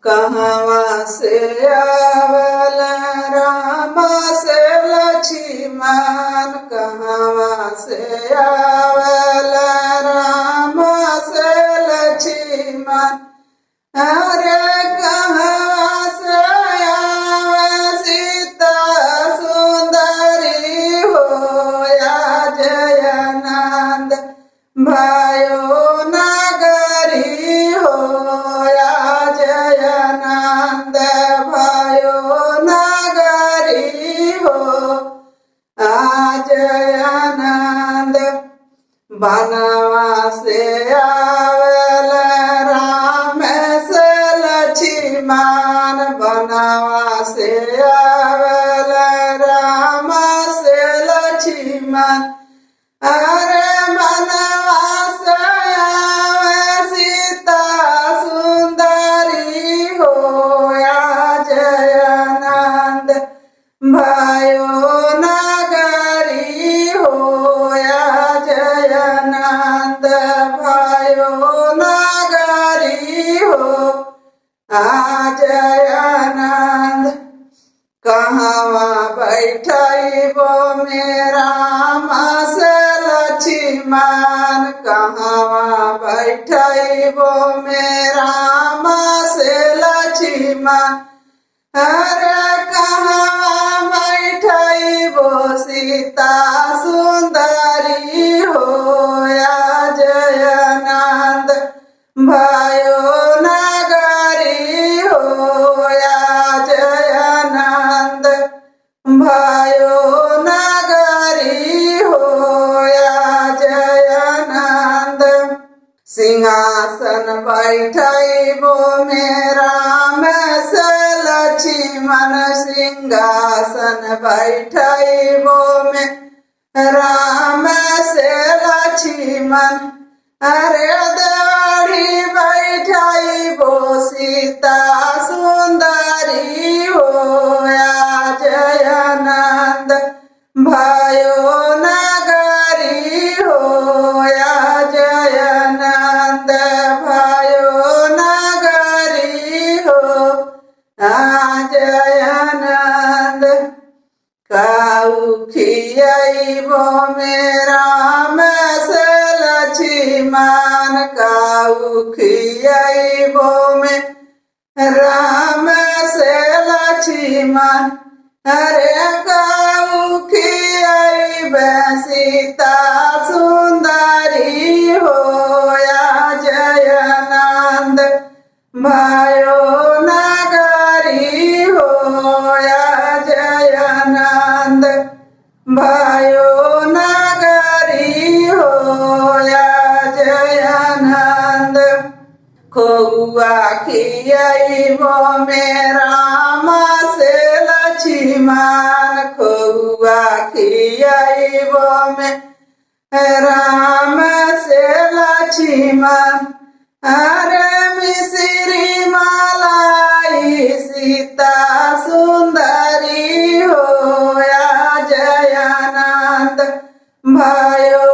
कहवा से आवल राम से लक्ष्मण, कहवा से आवल राम से लक्ष्मण। अरे कहवा से आवे सीता सुंदरी हो या जयानंद भयो नगरी हो या जयानंद भयो नगरी हो जयानंद। बनवा से आवल राम से लक्ष्मण, बनवा से आवल राम से लक्ष्मण। अरे बनवा से आवे सीता सुंदरी हो या जयानंद भयो नगरी हो या जयानंद भयो नगरी हो जयानंद। कहवा बैठबो मेरा से लक्ष्मण, कहवा बैठबो मेरा से लक्ष्मण। अरे कहवा बैठबो सीता सुंदरी हो या जयानंद भयो नगरी हो या जयानंद भयो नगरी हो या जयानंद। सिंहासन बैठबो मेरा से लक्ष्मण, सिंहासन बैठबो में राम से लक्ष्मण। अरे देवड़ी बैठबो सीता सुंदरी हो या जयानंद भयो नगरी हो या जयानंद भयो नगरी हो जयानंद। काऊ खियबो मेरा से लक्ष्मण, काऊ खियबो में राम से लक्ष्मण। अरे काऊ खियबे सीता सुंदरी हो या जयानंद भयो नगरी हो या जयानंद भयो नगरी हो या जयानंद। खोआ खियबो मेरा से लक्ष्मण, खोआ खियबो में राम से लक्ष्मण। अरे मिश्री मलाई सीता सुंदरी हो या जयानंद भयो